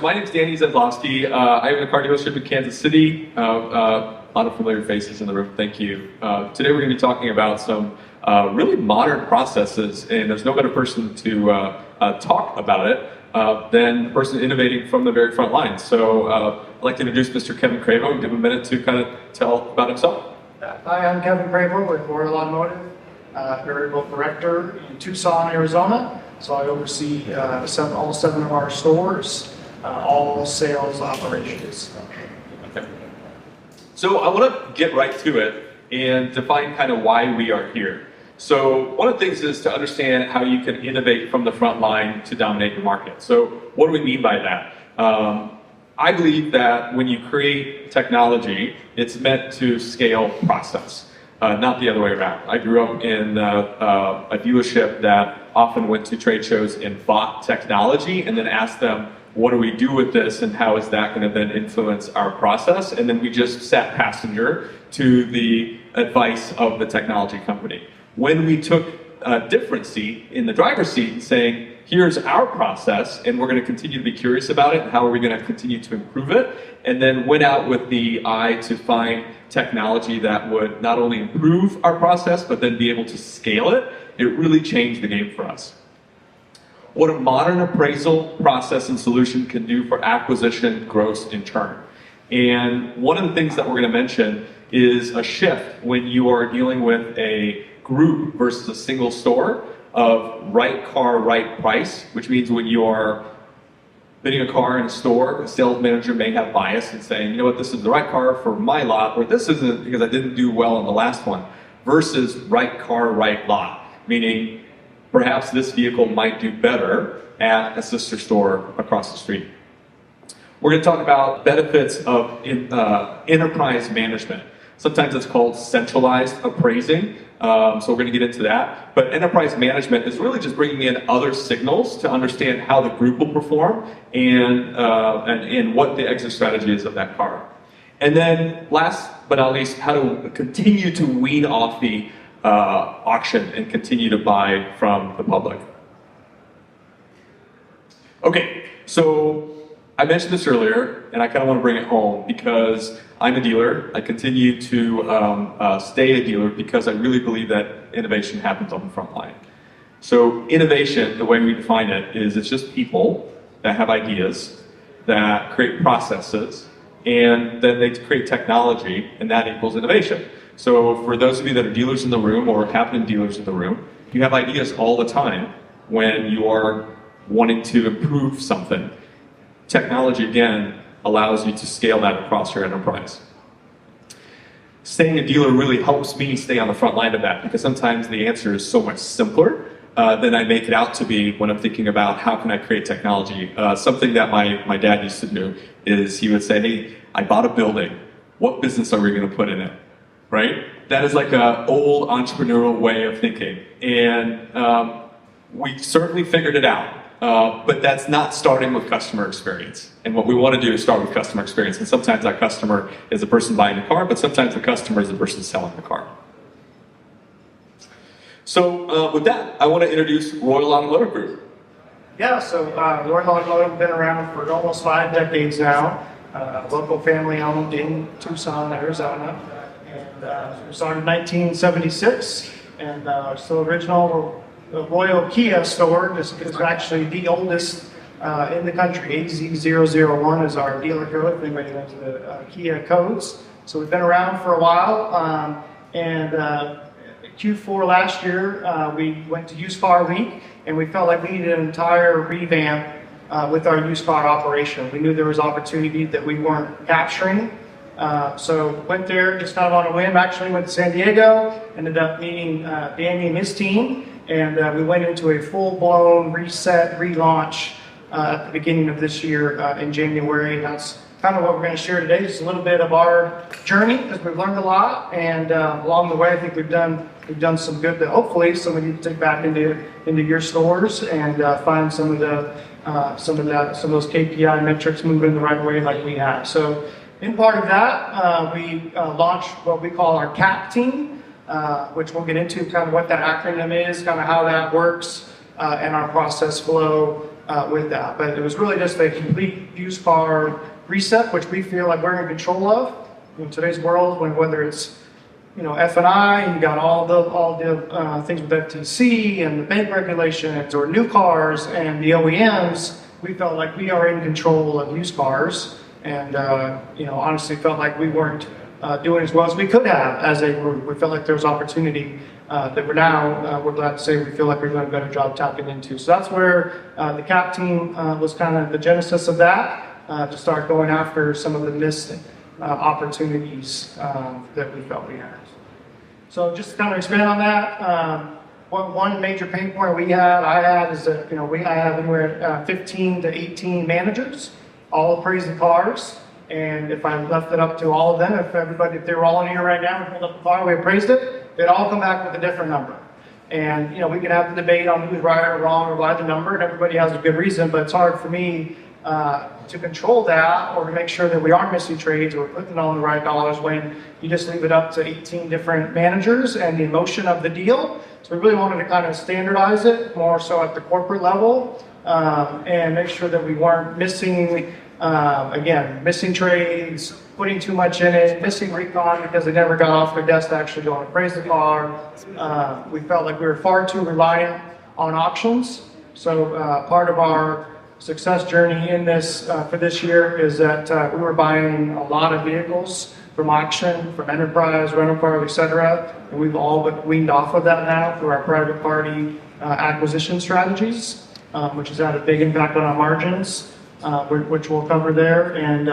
My name is Danny Zedlowski. I have a car dealership in Kansas City. A lot of familiar faces in the room. Thank you. Today we're going to be talking about some really modern processes, and there's no better person to talk about it than the person innovating from the very front line. So I'd like to introduce Mr. Kevin Cravo and give him a minute to kind of tell about himself. Hi, I'm Kevin Cravo with Royal Automotive, variable director in Tucson, Arizona. So I oversee all 7 of our stores, all sales operations. Okay. So I want to get right to it and define kind of why we are here. So one of the things is to understand how you can innovate from the front line to dominate the market. So what do we mean by that? I believe that when you create technology, it's meant to scale process, not the other way around. I grew up in a dealership that often went to trade shows and bought technology and then asked them, what do we do with this and how is that going to then influence our process? And then we just sat passenger to the advice of the technology company. When we took a different seat in the driver's seat and saying, here's our process and we're going to continue to be curious about it and how are we going to continue to improve it, and then went out with the eye to find technology that would not only improve our process but then be able to scale it, it really changed the game for us. What a modern appraisal process and solution can do for acquisition, gross, and churn. And one of the things that we're going to mention is a shift when you are dealing with a group versus a single store of right car, right price, which means when you are bidding a car in a store, the sales manager may have bias in saying, you know what, this is the right car for my lot, or this isn't because I didn't do well on the last one, versus right car, right lot, meaning perhaps this vehicle might do better at a sister store across the street. We're going to talk about benefits of enterprise management. Sometimes it's called centralized appraising, so we're going to get into that. But enterprise management is really just bringing in other signals to understand how the group will perform and what the exit strategy is of that car. And then last but not least, how to continue to wean off the auction and continue to buy from the public. Okay, so I mentioned this earlier, and I kind of want to bring it home because I'm a dealer. I continue to stay a dealer because I really believe that innovation happens on the front line. So innovation, the way we define it, is it's just people that have ideas, that create processes, and then they create technology, and that equals innovation. So for those of you that are dealers in the room or have been dealers in the room, you have ideas all the time when you are wanting to improve something. Technology, again, allows you to scale that across your enterprise. Staying a dealer really helps me stay on the front line of that because sometimes the answer is so much simpler than I make it out to be when I'm thinking about how can I create technology. Something that my dad used to do is he would say, hey, I bought a building. What business are we going to put in it? Right? That is like an old entrepreneurial way of thinking. And we certainly figured it out. But that's not starting with customer experience. And what we want to do is start with customer experience. And sometimes that customer is the person buying the car, but sometimes the customer is the person selling the car. So with that, I want to introduce Royal Automotive Group. Yeah, so Royal Automotive has been around for almost 5 decades now. Local family owned in Tucson, Arizona. And we started in 1976, and still original. The Royal Kia store is actually the oldest in the country. AZ001 is our dealer code, if anybody knows the Kia codes. So we've been around for a while, and Q4 last year we went to Used Car Week, and we felt like we needed an entire revamp with our used car operation. We knew there was opportunity that we weren't capturing. So went there just kind of on a whim. Actually went to San Diego, ended up meeting Danny and his team, and we went into a full-blown reset, relaunch at the beginning of this year in January. And that's kind of what we're going to share today, just a little bit of our journey, because we've learned a lot, and along the way I think we've done some good that hopefully some of you take back into your stores and find some of those KPI metrics moving in the right way like we have. So in part of that, we launched what we call our CAP team, which we'll get into kind of what that acronym is, kind of how that works, and our process flow with that. But it was really just a complete used car reset, which we feel like we're in control of in today's world. Whether it's F&I, you got all the things with FTC and the bank regulations, or new cars and the OEMs. We felt like we are in control of used cars, and honestly felt like we weren't doing as well as we could have as a group. We felt like there was opportunity that we're glad to say we feel like we're doing a better job tapping into. So that's where the CAP team was kind of the genesis of that, to start going after some of the missed opportunities that we felt we had. So just to kind of expand on that, one major pain point I had is that I have anywhere 15 to 18 managers, all appraise the cars. And if I left it up to all of them, if they were all in here right now, we pulled up the car, we appraised it, they'd all come back with a different number. And we can have the debate on who's right or wrong or why the number, and everybody has a good reason, but it's hard for me to control that, or to make sure that we aren't missing trades, or we're putting all the right dollars, when you just leave it up to 18 different managers and the emotion of the deal. So we really wanted to kind of standardize it more so at the corporate level, and make sure that we weren't missing trades, putting too much in it, missing recon because they never got off their desk to actually go and appraise the car. We felt like we were far too reliant on auctions. So part of our success journey in this for this year is that we were buying a lot of vehicles from auction, from enterprise, rental car, etc. And we've all but weaned off of that now through our private party acquisition strategies, which has had a big impact on our margins. Which we'll cover there. And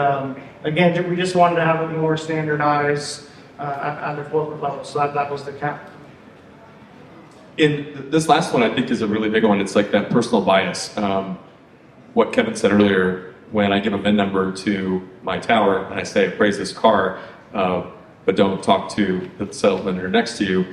again, we just wanted to have it more standardized at the corporate level. So that was the cap. And this last one I think is a really big one. It's like that personal bias. What Kevin said earlier, when I give a VIN number to my tower and I say, appraise this car, but don't talk to the salesman next to you,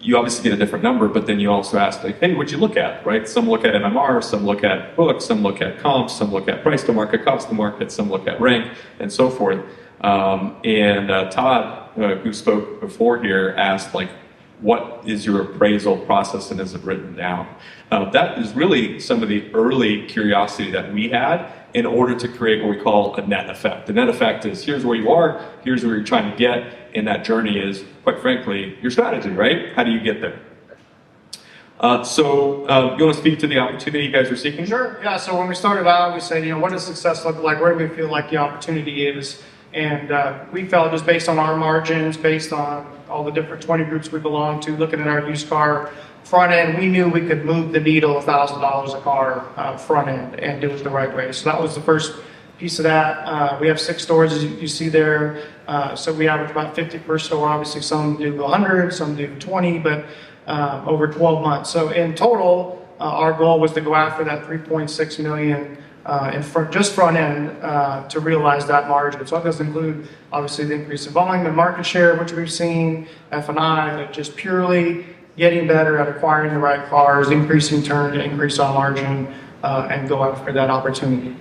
you obviously get a different number, but then you also ask, like, hey, what'd you look at, right? Some look at MMR, some look at book, some look at comps, some look at price to market, cost to market, some look at rank, and so forth. Todd, who spoke before here, asked, like, what is your appraisal process and is it written down? That is really some of the early curiosity that we had in order to create what we call a net effect. The net effect is, here's where you are, here's where you're trying to get, and that journey is, quite frankly, your strategy, right? How do you get there? You want to speak to the opportunity you guys are seeking? Sure, yeah, so when we started out, we said, what does success look like? Where do we feel like the opportunity is? And we felt just based on our margins, based on all the different 20 groups we belong to, looking at our used car front end, we knew we could move the needle $1,000 a car front end and do it the right way. So that was the first piece of that. We have 6 stores, as you see there. So we average about 50 per store. Obviously, some do 100, some do 20, but over 12 months. So in total, our goal was to go after that 3.6 million just front end to realize that margin. So that does include obviously the increase in volume and market share, which we've seen, F&I, but just purely getting better at acquiring the right cars, increasing turn to increase our margin, and go after that opportunity.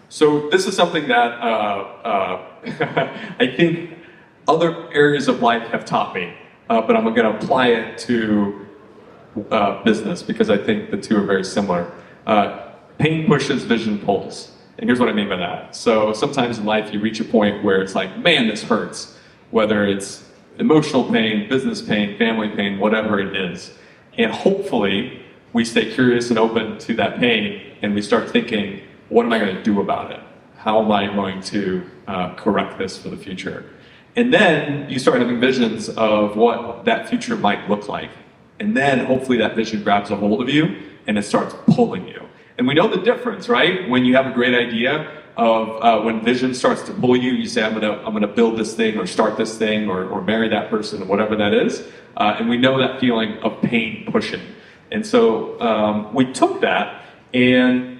So this is something that I think other areas of life have taught me, but I'm going to apply it to business because I think the two are very similar. Pain pushes, vision pulls. And here's what I mean by that. So sometimes in life you reach a point where it's like, man, this hurts. Whether it's emotional pain, business pain, family pain, whatever it is. And hopefully we stay curious and open to that pain and we start thinking, what am I going to do about it? How am I going to correct this for the future? And then you start having visions of what that future might look like. And then hopefully that vision grabs a hold of you and it starts pulling you. And we know the difference, right? When you have a great idea of when vision starts to pull you, you say, I'm gonna build this thing or start this thing or marry that person or whatever that is. And we know that feeling of pain pushing. And so we took that and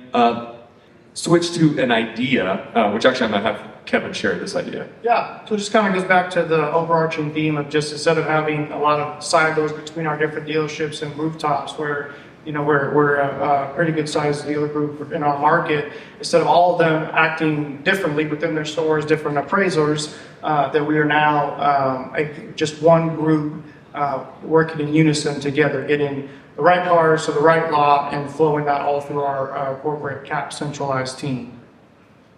switched to an idea, which actually I'm gonna have Kevin share this idea. Yeah, so it just kind of goes back to the overarching theme of just instead of having a lot of silos between our different dealerships and rooftops where we're a pretty good sized dealer group in our market. Instead of all of them acting differently within their stores, different appraisers, that we are now just one group working in unison together, getting the right cars to the right lot and flowing that all through our corporate CAP centralized team.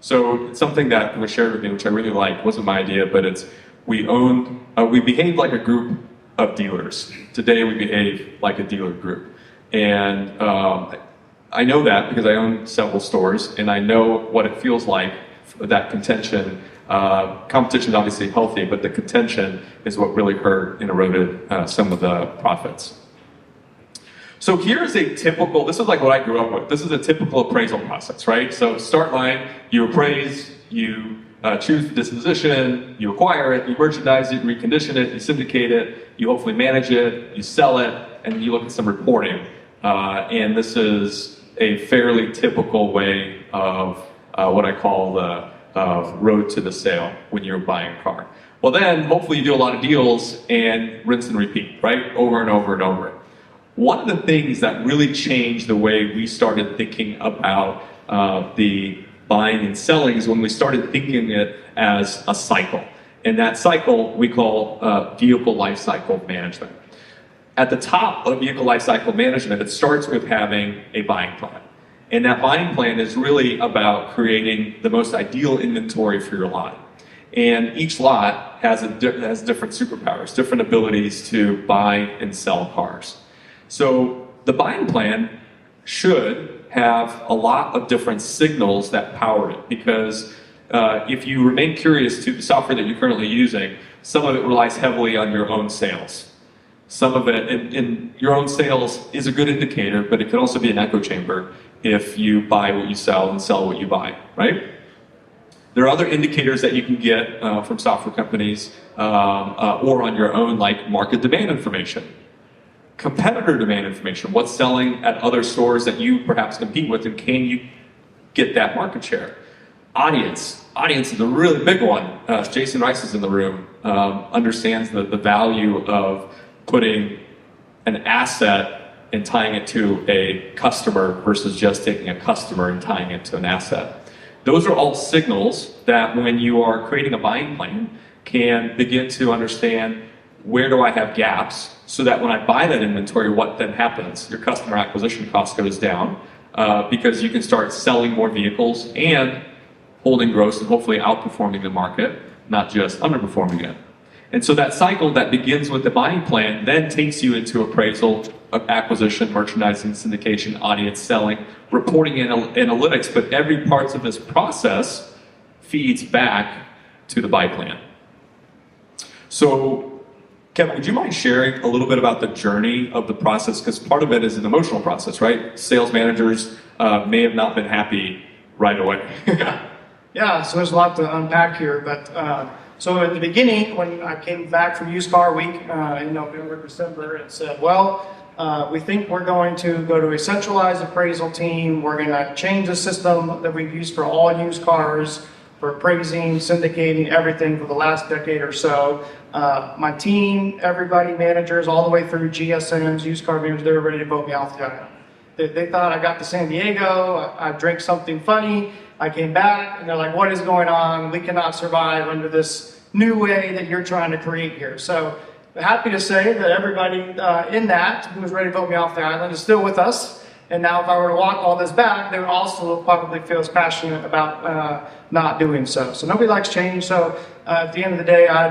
So it's something that was shared with me, which I really like. Wasn't my idea, but it's we behave like a group of dealers. Today we behave like a dealer group, and I know that because I own several stores, and I know what it feels like. That contention, competition is obviously healthy, but the contention is what really hurt and eroded some of the profits. So here's a typical, this is like what I grew up with. This is a typical appraisal process, right? So start line, you appraise, you choose the disposition, you acquire it, you merchandise it, recondition it, you syndicate it, you hopefully manage it, you sell it, and you look at some reporting. And this is a fairly typical way of what I call the road to the sale when you're buying a car. Well then, hopefully you do a lot of deals and rinse and repeat, right? Over and over and over. One of the things that really changed the way we started thinking about the buying and selling is when we started thinking it as a cycle. And that cycle we call vehicle life cycle management. At the top of vehicle life cycle management, it starts with having a buying plan. And that buying plan is really about creating the most ideal inventory for your lot. And each lot has different superpowers, different abilities to buy and sell cars. So the buying plan should have a lot of different signals that power it, because if you remain curious to the software that you're currently using, some of it relies heavily on your own sales. Some of it, in your own sales is a good indicator, but it can also be an echo chamber if you buy what you sell and sell what you buy, right? There are other indicators that you can get from software companies or on your own, like market demand information. Competitor demand information, what's selling at other stores that you perhaps compete with, and can you get that market share? Audience is a really big one. Jason Rice is in the room, understands the value of putting an asset and tying it to a customer versus just taking a customer and tying it to an asset. Those are all signals that when you are creating a buying plan can begin to understand, where do I have gaps, so that when I buy that inventory, what then happens? Your customer acquisition cost goes down because you can start selling more vehicles and holding gross and hopefully outperforming the market, not just underperforming it. And so that cycle that begins with the buying plan then takes you into appraisal, acquisition, merchandising, syndication, audience, selling, reporting, and analytics. But every part of this process feeds back to the buy plan. So Kevin, would you mind sharing a little bit about the journey of the process? Because part of it is an emotional process, right? Sales managers may have not been happy right away. Yeah, so there's a lot to unpack here, but so at the beginning, when I came back from used car week in November, December, and said, well, we think we're going to go to a centralized appraisal team. We're going to change the system that we've used for all used cars, for appraising, syndicating, everything for the last decade or so. My team, everybody, managers, all the way through GSMs, used car managers, they were ready to vote me off the island. They thought I got to San Diego, I drank something funny, I came back, and they're like, what is going on? We cannot survive under this new way that you're trying to create here. So I'm happy to say that everybody in that who was ready to vote me off the island is still with us. And now if I were to walk all this back, they would also probably feel as passionate about not doing so. So nobody likes change. So at the end of the day, I had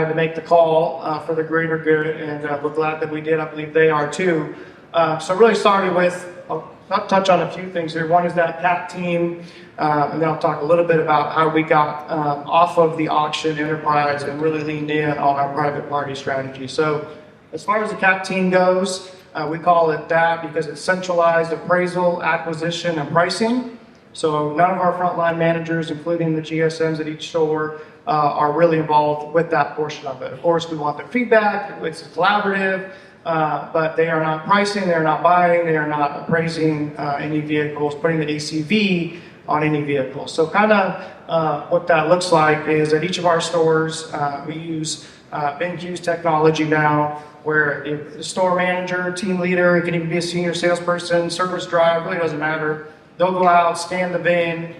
to make the call for the greater good, and we're glad that we did. I believe they are too. So really started with, I'll touch on a few things here. One is that CAP team, and then I'll talk a little bit about how we got off of the auction enterprise and really leaned in on our private party strategy. So as far as the CAP team goes, we call it that because it's centralized appraisal, acquisition, and pricing. So none of our frontline managers, including the GSMs at each store, are really involved with that portion of it. Of course, we want their feedback. It's collaborative. But they are not pricing, they are not buying, they are not appraising any vehicles, putting the ACV on any vehicle. So kind of what that looks like is at each of our stores, we use BenQ's technology now, where the store manager, team leader, it can even be a senior salesperson, service drive, really doesn't matter. They'll go out, scan the VIN,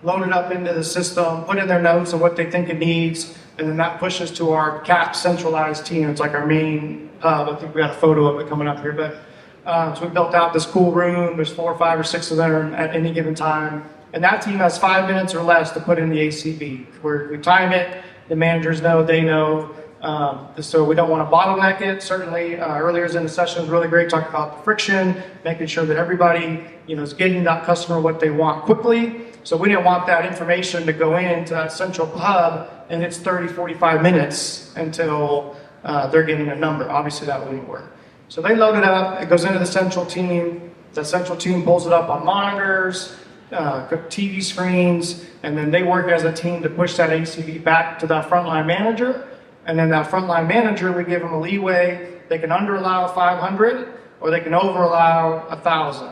load it up into the system, put in their notes of what they think it needs, and then that pushes to our CAP centralized team. It's like our main hub. I think we got a photo of it coming up here, but so we built out this cool room. There's 4 or 5 or 6 of them at any given time, and that team has 5 minutes or less to put in the ACV. We time it. The managers know, they know. So we don't want to bottleneck it. Certainly, earlier in the session was really great, talking about the friction, making sure that everybody, is getting that customer what they want quickly. So we didn't want that information to go into that central hub and it's 30, 45 minutes until they're getting a number. Obviously, that wouldn't work. So they load it up. It goes into the central team. The central team pulls it up on monitors, TV screens, and then they work as a team to push that ACV back to that frontline manager. And then that frontline manager, we give them a leeway. They can under allow 500 or they can over allow 1,000.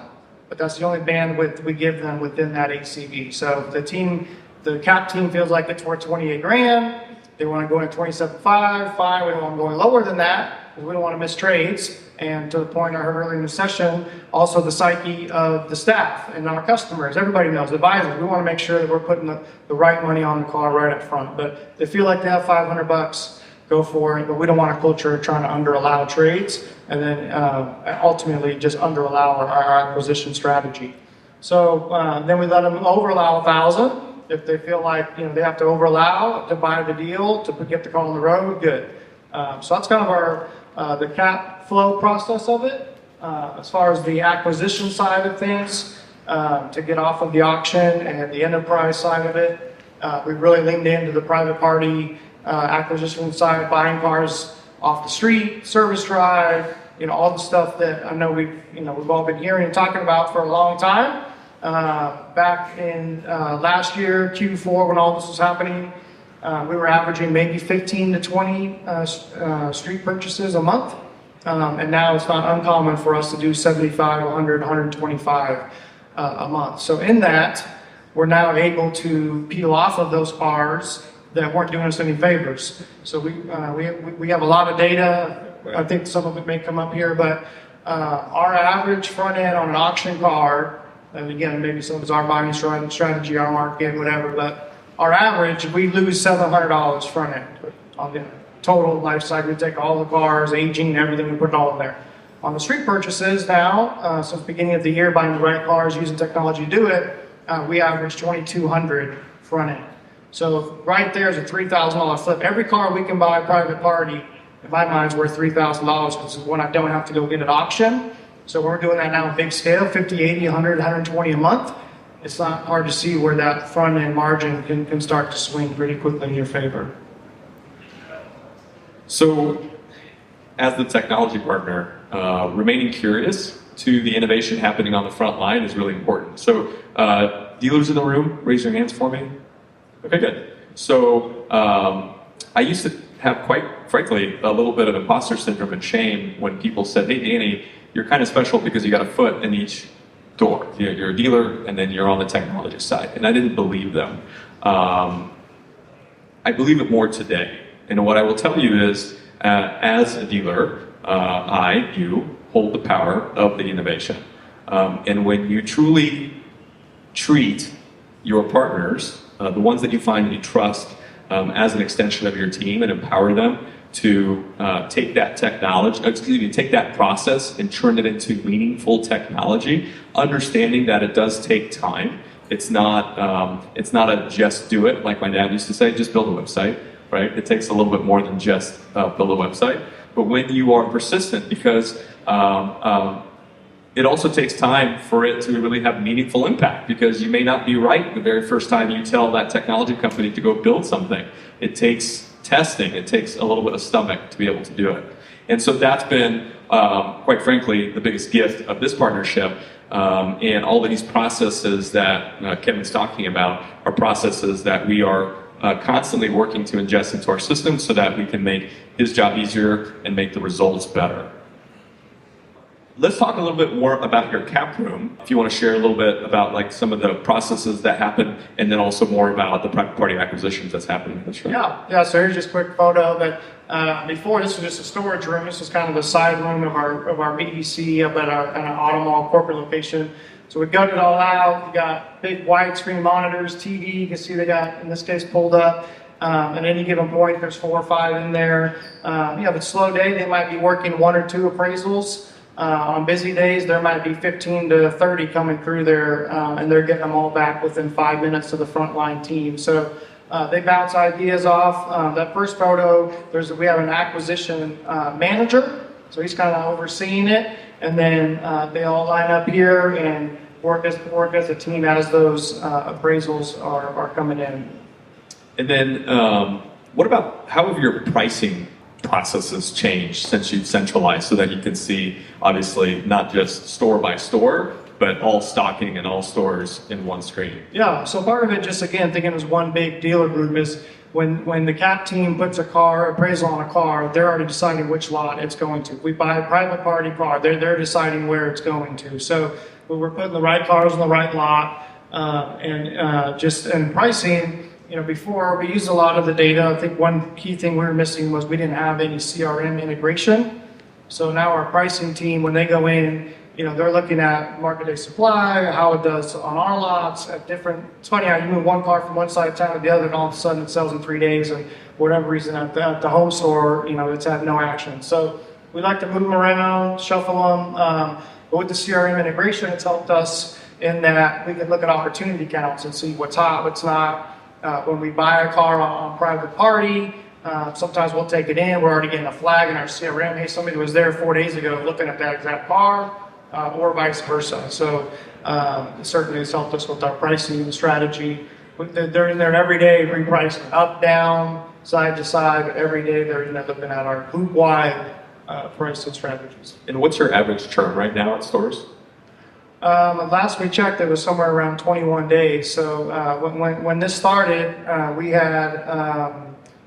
But that's the only bandwidth we give them within that ACV. So if the CAP team feels like it's worth 28 grand, they want to go in 27.5, fine. We don't want to go in lower than that because we don't want to miss trades. And to the point I heard earlier in the session, also the psyche of the staff and our customers. Everybody knows, advisors, we want to make sure that we're putting the right money on the car right up front. But if they feel like they have $500, go for it. But we don't want a culture of trying to under allow trades and then ultimately just under allow our acquisition strategy. So then we let them over allow 1,000. If they feel like they have to over allow to buy the deal to get the car on the road, good. So that's kind of our the CAP flow process of it. As far as the acquisition side of things, to get off of the auction and the enterprise side of it, we really leaned into the private party acquisition side, buying cars off the street, service drive, all the stuff that I know we've all been hearing and talking about for a long time. Back in last year, Q4, when all this was happening, we were averaging maybe 15 to 20 street purchases a month. And now it's not uncommon for us to do 75, 100, 125 a month. So in that, we're now able to peel off of those cars that weren't doing us any favors. So we have a lot of data. I think some of it may come up here, but our average front end on an auction car, and again, maybe some of it's our buying strategy, our market, whatever, but our average, we lose $700 front end on the total life cycle. We take all the cars, aging, everything, we put it all in there. On the street purchases now, since the beginning of the year, buying the right cars, using technology to do it, we average $2,200 front end. So right there is a $3,000 flip. Every car we can buy private party, in my mind, is worth $3,000 because it's one I don't have to go get at auction. So we're doing that now at big scale, 50, 80, 100, 120 a month. It's not hard to see where that front end margin can start to swing pretty quickly in your favor. So as the technology partner, remaining curious to the innovation happening on the front line is really important. So dealers in the room, raise your hands for me. Okay, good. So I used to have, quite frankly, a little bit of imposter syndrome and shame when people said, hey, Danny, you're kind of special because you got a foot in each door. You're a dealer and then you're on the technology side. And I didn't believe them. I believe it more today. And what I will tell you is, as a dealer, you hold the power of the innovation. And when you truly treat your partners, the ones that you find and you trust, as an extension of your team and empower them to take that take that process and turn it into meaningful technology, understanding that it does take time. It's not a just do it, like my dad used to say, just build a website, right? It takes a little bit more than just build a website. But when you are persistent, because it also takes time for it to really have meaningful impact, because you may not be right the very first time you tell that technology company to go build something. It takes testing, it takes a little bit of stomach to be able to do it. And so that's been, quite frankly, the biggest gift of this partnership. And all of these processes that Kevin's talking about are processes that we are constantly working to ingest into our system so that we can make his job easier and make the results better. Let's talk a little bit more about your cap room. If you want to share a little bit about like some of the processes that happen, and then also more about the private party acquisitions that's happening in this room. Yeah. So here's just a quick photo. But before, this was just a storage room. This is kind of the side room of our BDC up at our kind of Automotive corporate location. So we gutted it all out. We got big widescreen monitors, TV. You can see they got, in this case, pulled up. At any given point, there's 4 or 5 in there. If it's a slow day, they might be working 1 or 2 appraisals. On busy days, there might be 15 to 30 coming through there, and they're getting them all back within 5 minutes to the frontline team. So they bounce ideas off. That first photo, we have an acquisition manager, so he's kind of overseeing it, and then they all line up here and work as a team as those appraisals are coming in. And then, what about how have your pricing processes changed since you've centralized so that you can see, obviously, not just store by store, but all stocking in all stores in one screen? Yeah, so part of it, just again, thinking as one big dealer group, is when the CAP team puts a car, appraisal on a car, they're already deciding which lot it's going to. If we buy a private party car, they're deciding where it's going to. So we're putting the right cars on the right lot, and pricing. Before we used a lot of the data. I think one key thing we were missing was we didn't have any CRM integration. So now our pricing team, when they go in, they're looking at market day supply, how it does on our lots at different. It's funny how you move one car from one side of town to the other, and all of a sudden it sells in 3 days, and for whatever reason at the home store, it's had no action. So we like to move them around, shuffle them. But with the CRM integration, it's helped us in that we can look at opportunity counts and see what's hot, what's not. When we buy a car on private party, sometimes we'll take it in. We're already getting a flag in our CRM. Hey, somebody was there 4 days ago looking at that exact car, or vice versa. So it certainly has helped us with our pricing strategy. They're in there every day, repricing up, down, side to side. Every day they're in there looking at our group-wide pricing strategies. And what's your average churn right now at stores? Last we checked, it was somewhere around 21 days. So when this started, we had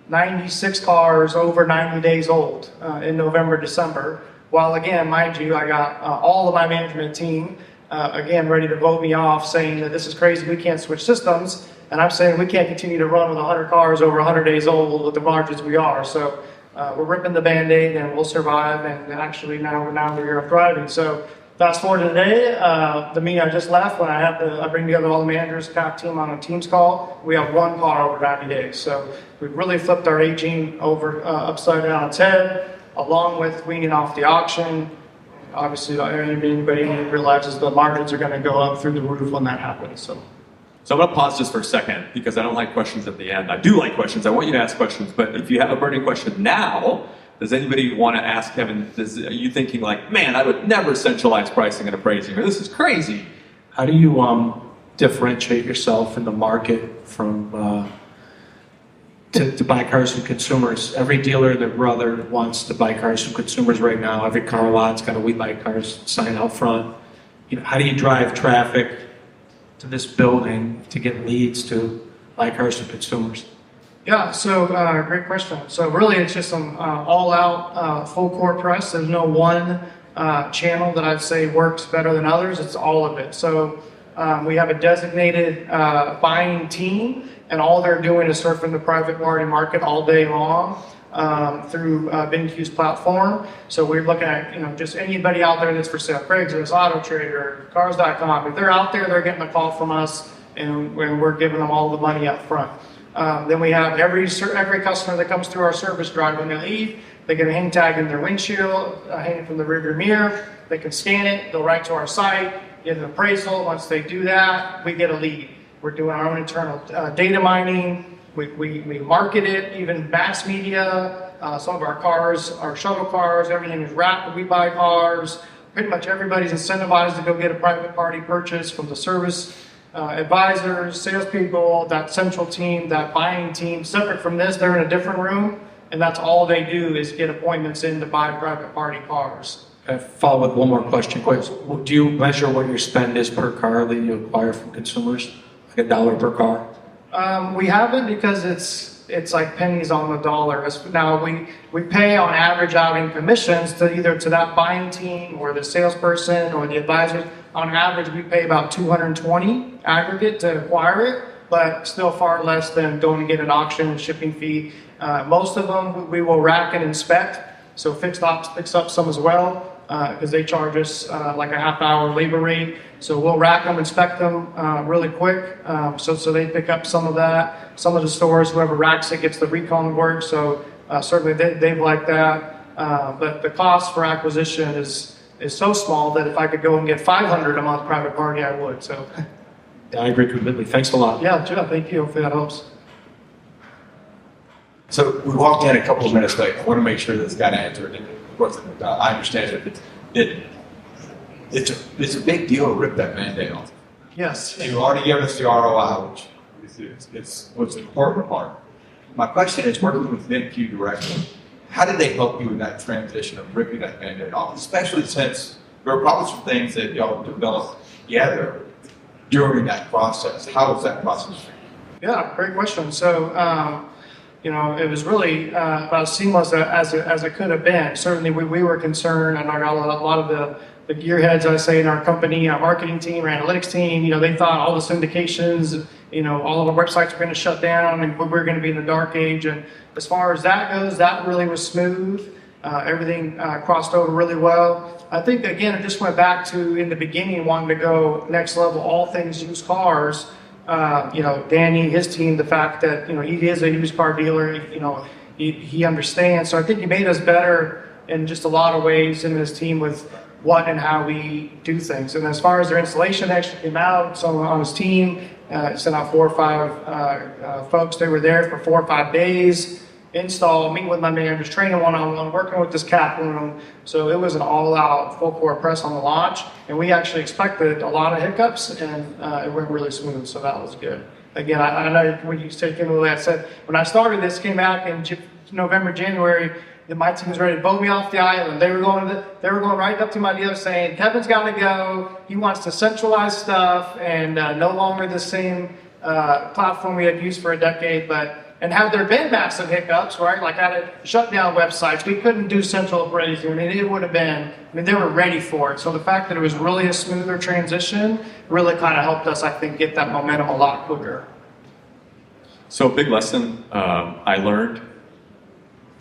96 cars over 90 days old in November, December. While again, mind you, I got all of my management team again ready to vote me off, saying that this is crazy, we can't switch systems. And I'm saying we can't continue to run with 100 cars over 100 days old with the margins we are. So we're ripping the Band-Aid and we'll survive. And actually now we're thriving. So fast forward to today, the meeting I just left, when I bring together all the managers, CAP team on a Teams call, we have 1 car over 90 days. So we've really flipped our aging over upside down its head, along with weaning off the auction. Obviously, anybody realizes the margins are going to go up through the roof when that happens. So I'm going to pause just for a second because I don't like questions at the end. I do like questions. I want you to ask questions. But if you have a burning question now, does anybody want to ask Kevin, are you thinking like, man, I would never centralize pricing and appraising, or this is crazy? How do you differentiate yourself in the market from to buy cars from consumers? Every dealer and their brother wants to buy cars from consumers right now. Every car lot's got a "We Buy Cars" sign out front. How do you drive traffic to this building to get leads to buy cars from consumers? Yeah, so great question. So really it's just some all-out full court press. There's no one channel that I'd say works better than others. It's all of it. So we have a designated buying team, and all they're doing is surfing the private party market all day long through BenQ's platform. So we're looking at just anybody out there that's for sale, Craigslist, Auto Trader, Cars.com. If they're out there, they're getting a call from us, and we're giving them all the money up front. Then we have every customer that comes through our service drive, when they leave, they get a hang tag in their windshield, hanging from the rearview mirror. They can scan it, go right to our site, get an appraisal. Once they do that, we get a lead. We're doing our own internal data mining. We market it, even mass media. Some of our cars, our shuttle cars, everything is wrapped with We Buy Cars. Pretty much everybody's incentivized to go get a private party purchase, from the service advisors, salespeople, that central team, that buying team. Separate from this, they're in a different room, and that's all they do is get appointments in to buy private party cars. I follow with one more question. Do you measure what your spend is per car that you acquire from consumers? Like $1 per car? We haven't, because it's like pennies on the dollar. Now we pay on average out in commissions to either to that buying team or the salesperson or the advisors. On average, we pay about $220 aggregate to acquire it, but still far less than going to get an auction and shipping fee. Most of them we will rack and inspect, so fixed ops picks up some as well. because they charge us like a half-hour labor rate. So we'll rack them, inspect them really quick, so they pick up some of that. Some of the stores, whoever racks it gets the recon work, so certainly they've liked that. But the cost for acquisition is so small that if I could go and get 500 a month private party, I would. So Yeah, I agree completely. Thanks a lot. yeah, Jeff, thank you. Hopefully that helps. So we walked in a couple of minutes late. I want to make sure this got answered. Of course, I understand it. It's a big deal to rip that Band-Aid off. Yes. You already given us the ROI, which it's what's the important part. My question is, working with NQ directly, how did they help you in that transition of ripping that Band-Aid off? Especially since there are probably some things that y'all developed together during that process. How was that process? Yeah, great question. So, it was really about as seamless as it could have been. Certainly, we were concerned, and I got a lot of the gearheads, I say, in our company, our marketing team, our analytics team. They thought all the syndications, all of our websites were going to shut down, and we were going to be in the dark age. And as far as that goes, that really was smooth. Everything crossed over really well. I think, again, it just went back to, in the beginning, wanting to go next level, all things used cars. Danny, his team, the fact that, he is a used car dealer, he understands. So I think he made us better in just a lot of ways in his team with what and how we do things. And as far as their installation actually came out, so on his team, sent out 4 or 5 folks. They were there for 4 or 5 days. Install, meet with my managers, training one-on-one, working with this cap room. So it was an all-out full court press on the launch, and we actually expected a lot of hiccups, and it went really smooth, so that was good. Again, I know when you say Kimberly, I said, when I started this, came out in November, January, then my team was ready to vote me off the island. They were going right up to my dealer saying, Kevin's got to go. He wants to centralize stuff and no longer the same platform we had used for a decade, and have there been massive hiccups, right? Like I had to shut down websites. We couldn't do central appraisal. It would have been, they were ready for it. So the fact that it was really a smoother transition really kind of helped us, I think, get that momentum a lot quicker. So a big lesson I learned,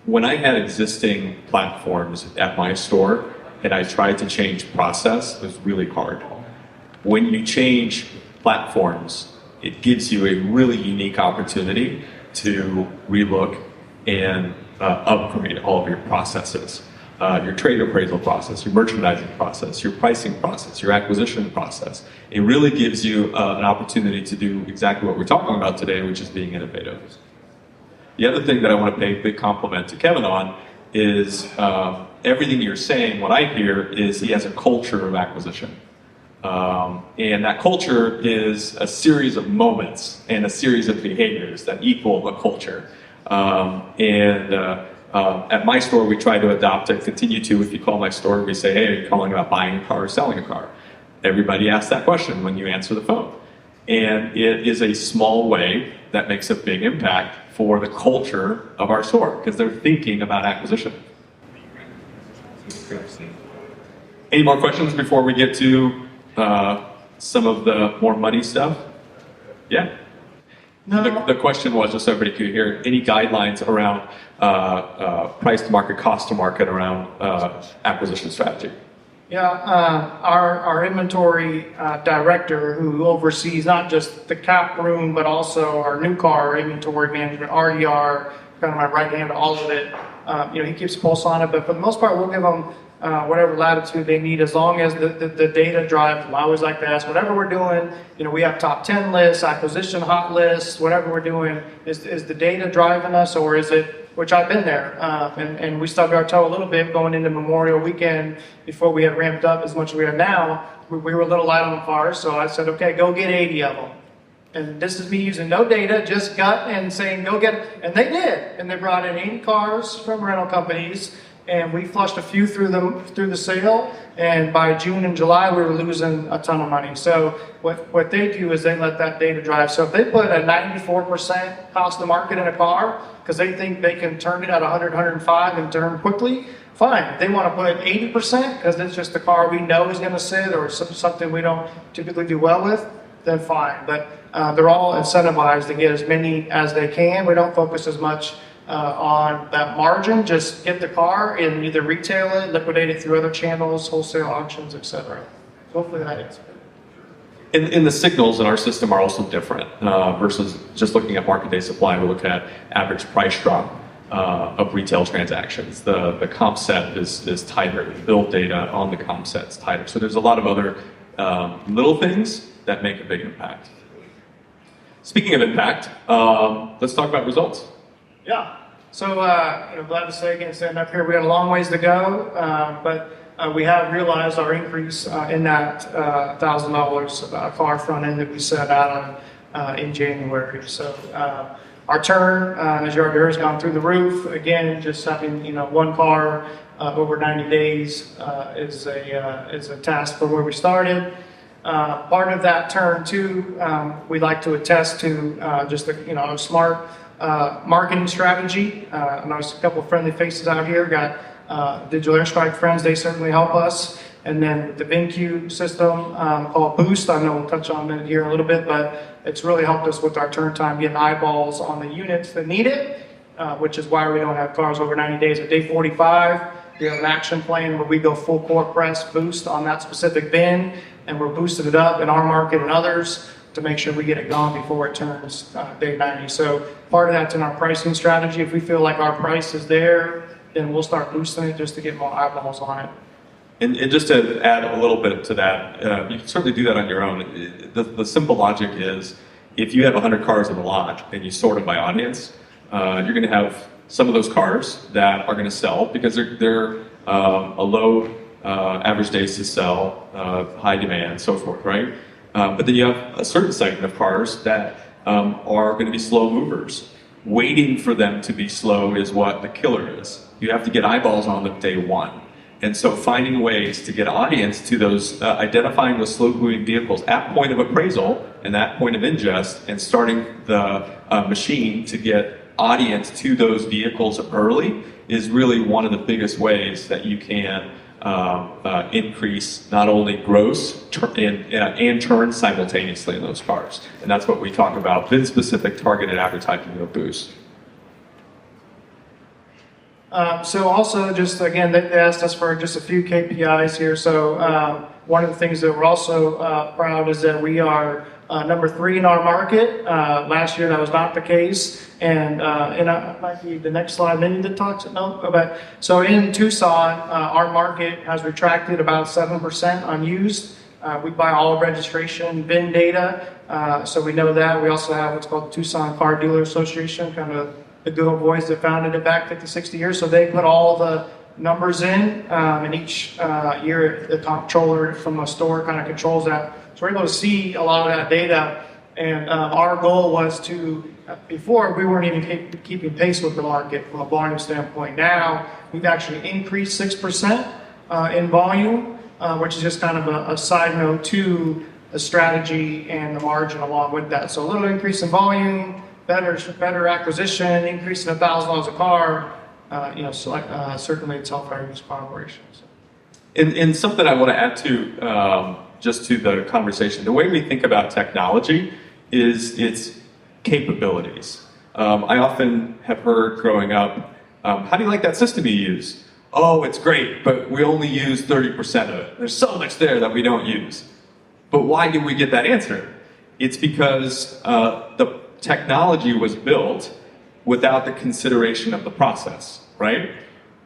when I had existing platforms at my store and I tried to change process, it was really hard. When you change platforms, it gives you a really unique opportunity to relook and upgrade all of your processes. Your trade appraisal process, your merchandising process, your pricing process, your acquisition process. It really gives you an opportunity to do exactly what we're talking about today, which is being innovative. The other thing that I want to pay a big compliment to Kevin on is everything you're saying, what I hear is he has a culture of acquisition. And that culture is a series of moments and a series of behaviors that equal a culture. At my store, we try to adopt and continue to, if you call my store, we say, hey, are you calling about buying a car or selling a car? Everybody asks that question when you answer the phone. And it is a small way that makes a big impact for the culture of our store because they're thinking about acquisition. Any more questions before we get to some of the more money stuff? Yeah? No. The question was, just so everybody could hear, any guidelines around price to market, cost to market around acquisition strategy? Yeah, our inventory director who oversees not just the cap room, but also our new car inventory management, RDR, kind of my right hand, all of it. He keeps a pulse on it, but for the most part, we'll give them whatever latitude they need as long as the data drives them. I always like to ask, whatever we're doing, we have top 10 lists, acquisition hot lists, whatever we're doing, is the data driving us or is it, which I've been there, and we stubbed our toe a little bit going into Memorial Weekend before we had ramped up as much as we are now. We were a little light on the cars, so I said, okay, go get 80 of them. And this is me using no data, just gut and saying, go get it. And they did. And they brought in 80 cars from rental companies, and we flushed a few through the sale. And by June and July, we were losing a ton of money. So what they do is they let that data drive. So if they put a 94% cost to market in a car, because they think they can turn it at 100, 105 and turn quickly, fine. If they want to put 80%, because it's just the car we know is going to sit or something we don't typically do well with, then fine. But they're all incentivized to get as many as they can. We don't focus as much on that margin. Just get the car and either retail it, liquidate it through other channels, wholesale auctions, etc. Hopefully that answers it. And the signals in our system are also different versus just looking at market day supply. We look at average price drop of retail transactions. The comp set is tighter. The build data on the comp set is tighter. So there's a lot of other little things that make a big impact. Speaking of impact, let's talk about results. Yeah. So glad to say again, standing up here, we got a long ways to go, but we have realized our increase in that $1,000 car front end that we set out on in January. So our turn, as you already heard, has gone through the roof. Again, just having one car over 90 days is a task for where we started. Part of that turn too, we'd like to attest to just a smart marketing strategy. I noticed a couple of friendly faces out here. Got Digital Airstrike friends, they certainly help us. And then the VinQ system called Boost, I know we'll touch on it here in a little bit, but it's really helped us with our turn time, getting eyeballs on the units that need it, which is why we don't have cars over 90 days. At day 45, we have an action plan where we go full court press boost on that specific bin, and we're boosting it up in our market and others to make sure we get it gone before it turns day 90. So part of that's in our pricing strategy. If we feel like our price is there, then we'll start boosting it just to get more eyeballs on it. And just to add a little bit to that, you can certainly do that on your own. The simple logic is, if you have 100 cars in the lot and you sort them by audience, you're going to have some of those cars that are going to sell because they're a low average days to sell, high demand, so forth, right? But then you have a certain segment of cars that are going to be slow movers. Waiting for them to be slow is what the killer is. You have to get eyeballs on them day one. And so finding ways to get audience to those, identifying those slow-moving vehicles at point of appraisal and that point of ingest, and starting the machine to get audience to those vehicles early is really one of the biggest ways that you can increase not only gross and turn simultaneously in those cars. And that's what we talk about, VIN-specific targeted advertising with Boost. So also just, again, they asked us for just a few KPIs here. So one of the things that we're also proud is that we are number 3 in our market. Last year that was not the case. And might be the next slide, maybe that talks, no, but so in Tucson, our market has retracted about 7% unused. We buy all registration VIN data, so we know that. We also have what's called the Tucson Car Dealer Association, kind of the good old boys that founded it back 50, 60 years. So they put all the numbers in, and each year the comptroller from a store kind of controls that. So we're able to see a lot of that data. And our goal was to, before we weren't even keeping pace with the market from a volume standpoint. Now we've actually increased 6% in volume, which is just kind of a side note to the strategy and the margin along with that. So a little increase in volume, better acquisition, increasing $1,000 a car, certainly it's helped our use operations. And something I want to add to, just to the conversation, the way we think about technology is its capabilities. I often have heard growing up, how do you like that system you use? Oh, it's great, but we only use 30% of it. There's so much there that we don't use. But why did we get that answer? It's because the technology was built without the consideration of the process, right?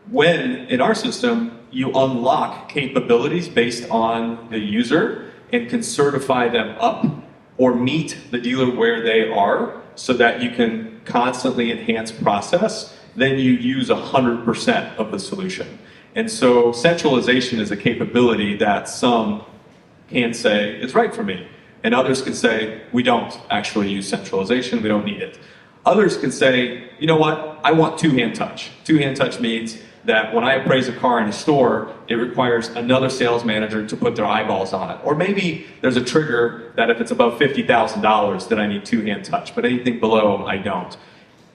When, in our system, you unlock capabilities based on the user and can certify them up or meet the dealer where they are so that you can constantly enhance process, then you use 100% of the solution. And so centralization is a capability that some can say is right for me. And others can say, we don't actually use centralization, we don't need it. Others can say, you know what, I want two-hand touch. Two-hand touch means that when I appraise a car in a store, it requires another sales manager to put their eyeballs on it. Or maybe there's a trigger that if it's above $50,000 that I need two-hand touch, but anything below, I don't.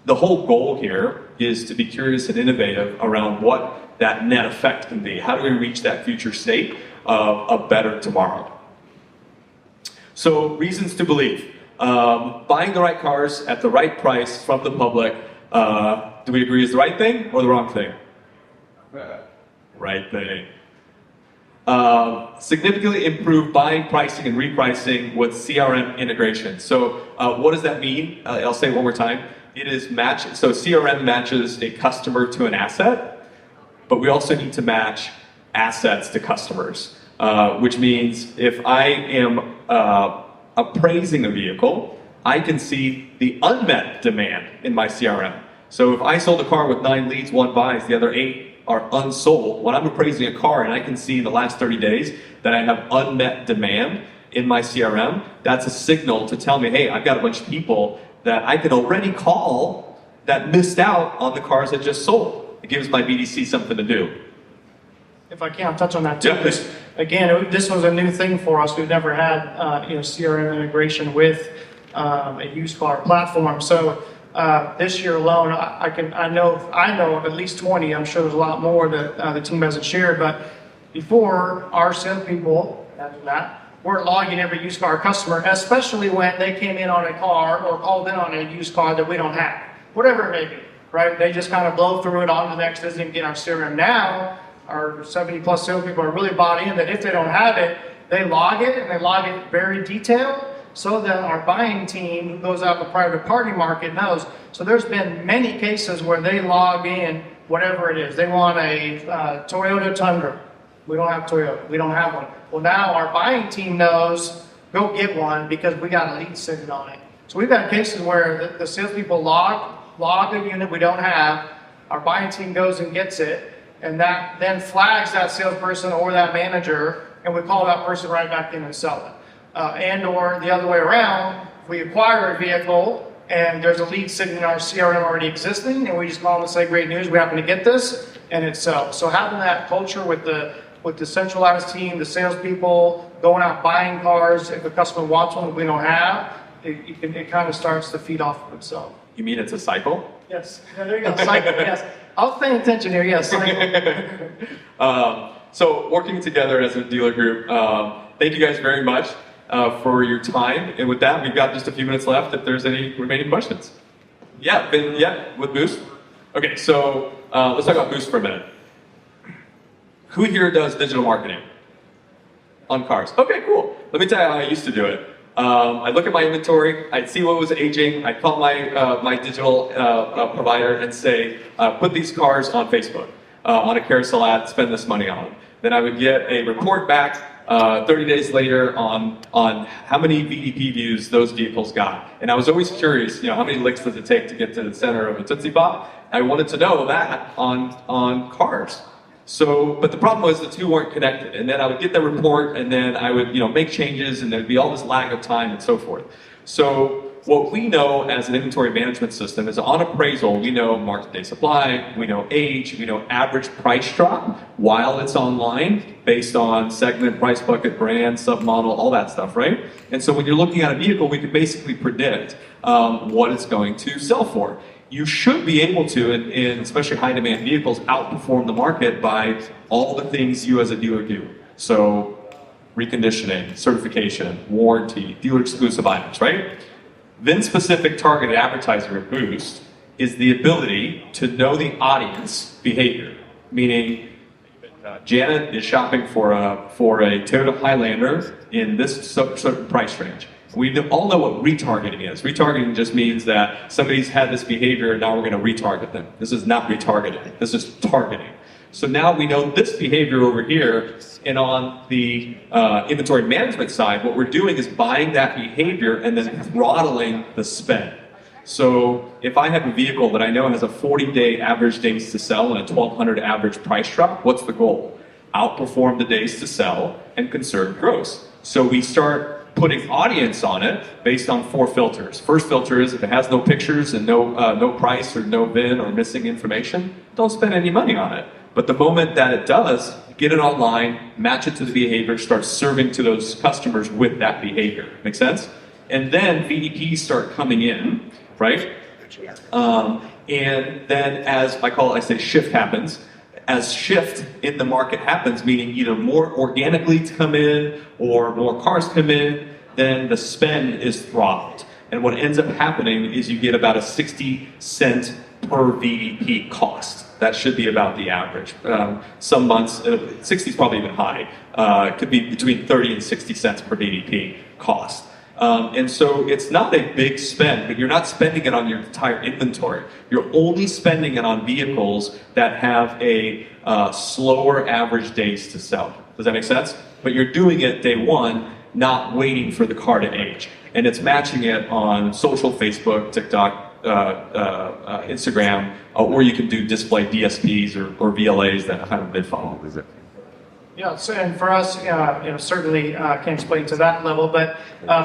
The whole goal here is to be curious and innovative around what that net effect can be. How do we reach that future state of a better tomorrow? So, reasons to believe. Buying the right cars at the right price from the public Do we agree is the right thing or the wrong thing? Right thing. Significantly improve buying, pricing, and repricing with CRM integration. So what does that mean? I'll say it one more time. It is match. So CRM matches a customer to an asset, but we also need to match assets to customers, which means if I am appraising a vehicle, I can see the unmet demand in my CRM. So if I sold a car with 9 leads, 1 buys, the other 8 are unsold, when I'm appraising a car and I can see in the last 30 days that I have unmet demand in my CRM, that's a signal to tell me, hey, I've got a bunch of people that I can already call that missed out on the cars I just sold. It gives my BDC something to do. If I can, I'll touch on that too. Yeah, please. Again, this was a new thing for us. We've never had CRM integration with a used car platform. So this year alone, I know of at least 20. I'm sure there's a lot more that the team hasn't shared. But before, our salespeople, after that, weren't logging every used car customer, especially when they came in on a car or called in on a used car that we don't have, whatever it may be. Right? They just kind of blow through it on to the next visit and get our CRM. Now, our 70 plus salespeople are really bought in that if they don't have it, they log it and they log it very detailed so that our buying team who goes out in the private party market knows. So there's been many cases where they log in whatever it is. They want a Toyota Tundra. We don't have Toyota. We don't have one. Well, now our buying team knows, go get one because we got a lead sitting on it. So we've had cases where the salespeople log a unit we don't have. Our buying team goes and gets it. And that then flags that salesperson or that manager, and we call that person right back in and sell it. And or the other way around, we acquire a vehicle and there's a lead sitting in our CRM already existing, and we just call them and say, great news, we happen to get this, and it sells. So having that culture with the centralized team, the salespeople, going out buying cars, if a customer wants one that we don't have, it kind of starts to feed off of itself. You mean it's a cycle? Yes, yeah, there you go, cycle, yes. I was paying attention here, yes. So working together as a dealer group, thank you guys very much for your time. And with that, we've got just a few minutes left if there's any remaining questions. Yeah, with Boost? Okay, so let's talk about Boost for a minute. Who here does digital marketing on cars? Okay, cool. Let me tell you how I used to do it. I'd look at my inventory, I'd see what was aging, I'd call my digital provider and say, put these cars on Facebook, on a carousel ad, spend this money on them. Then I would get a report back 30 days later on how many VDP views those vehicles got. And I was always curious, how many licks does it take to get to the center of a Tootsie Pop? I wanted to know that on cars. So, but the problem was the two weren't connected. And then I would get the report and then I would, make changes and there'd be all this lag of time and so forth. So what we know as an inventory management system is on appraisal, we know market day supply, we know age, we know average price drop while it's online based on segment, price bucket, brand, submodel, all that stuff, right? And so when you're looking at a vehicle, we can basically predict what it's going to sell for. You should be able to, in especially high demand vehicles, outperform the market by all the things you as a dealer do. So reconditioning, certification, warranty, dealer exclusive items, right? VIN-specific targeted advertising or Boost is the ability to know the audience behavior. Meaning, Janet is shopping for a Toyota Highlander in this certain price range. We all know what retargeting is. Retargeting just means that somebody's had this behavior and now we're going to retarget them. This is not retargeting. This is targeting. So now we know this behavior over here, and on the inventory management side, what we're doing is buying that behavior and then throttling the spend. So if I have a vehicle that I know has a 40-day average days to sell and a 1,200 average price drop, what's the goal? Outperform the days to sell and conserve gross. So we start putting audience on it based on 4 filters. First filter is if it has no pictures and no price or no VIN or missing information, don't spend any money on it. But the moment that it does, get it online, match it to the behavior, start serving to those customers with that behavior. Make sense? And then VDPs start coming in, right? And then as I say shift happens, as shift in the market happens, meaning either more organic leads come in or more cars come in, then the spend is throttled. And what ends up happening is you get about a 60 cent per VDP cost. That should be about the average. Some months, 60 is probably even high. It could be between 30 and 60 cents per VDP cost. And so it's not a big spend, but you're not spending it on your entire inventory. You're only spending it on vehicles that have a slower average days to sell. Does that make sense? But you're doing it day one, not waiting for the car to age. And it's matching it on social, Facebook, TikTok, Instagram, or you can do display DSPs or VLAs that kind of mid-funnel. Yeah, so, and for us, certainly can't explain to that level, but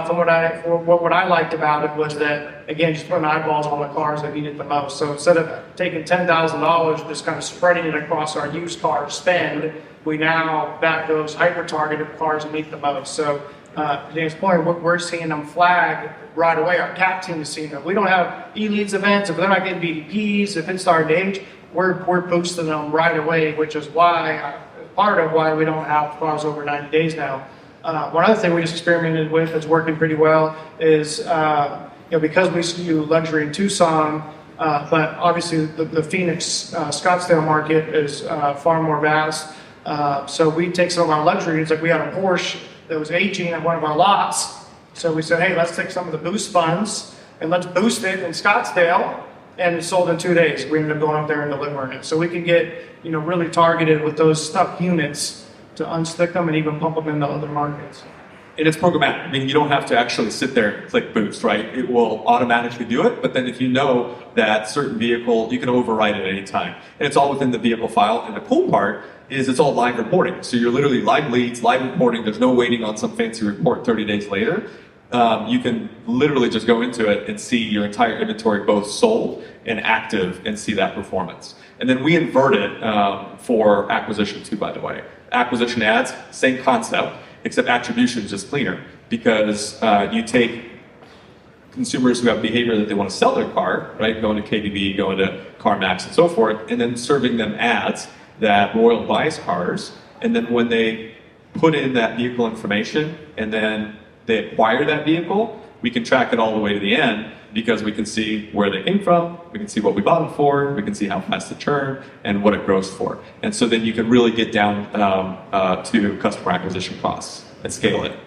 from what I liked about it was that, again, just putting eyeballs on the cars that needed the most. So instead of taking $10,000, just kind of spreading it across our used car spend, we now back those hyper-targeted cars that need the most. So to James' point, we're seeing them flag right away. Our CAP team is seeing them. We don't have e-leads events. If they're not getting BDPs, if it's starting to age, we're boosting them right away, which is why part of why we don't have cars over 90 days now. One other thing we just experimented with that's working pretty well is, because we do luxury in Tucson, but obviously the Phoenix, Scottsdale market is far more vast. So we take some of our luxury. It's like we had a Porsche that was aging at one of our lots. So we said, hey, let's take some of the boost funds and let's boost it in Scottsdale. And it sold in 2 days. We ended up going up there and delivering it. So we can get, really targeted with those stuck units to unstick them and even pump them into other markets. And it's programmatic. I mean, you don't have to actually sit there and click boost, right? It will automatically do it. But then if you know that certain vehicle, you can override it at any time. And it's all within the vehicle file. And the cool part is it's all live reporting. So you're literally live leads, live reporting. There's no waiting on some fancy report 30 days later. You can literally just go into it and see your entire inventory both sold and active and see that performance. And then we invert it for acquisition too, by the way. Acquisition ads, same concept, except attribution is just cleaner because you take consumers who have behavior that they want to sell their car, right? Going to KBB, going to CarMax and so forth, and then serving them ads that Royal buys cars. And then when they put in that vehicle information and then they acquire that vehicle, we can track it all the way to the end because we can see where they came from, we can see what we bought it for, we can see how fast it turned, and what it grows for. And so then you can really get down to customer acquisition costs and scale it.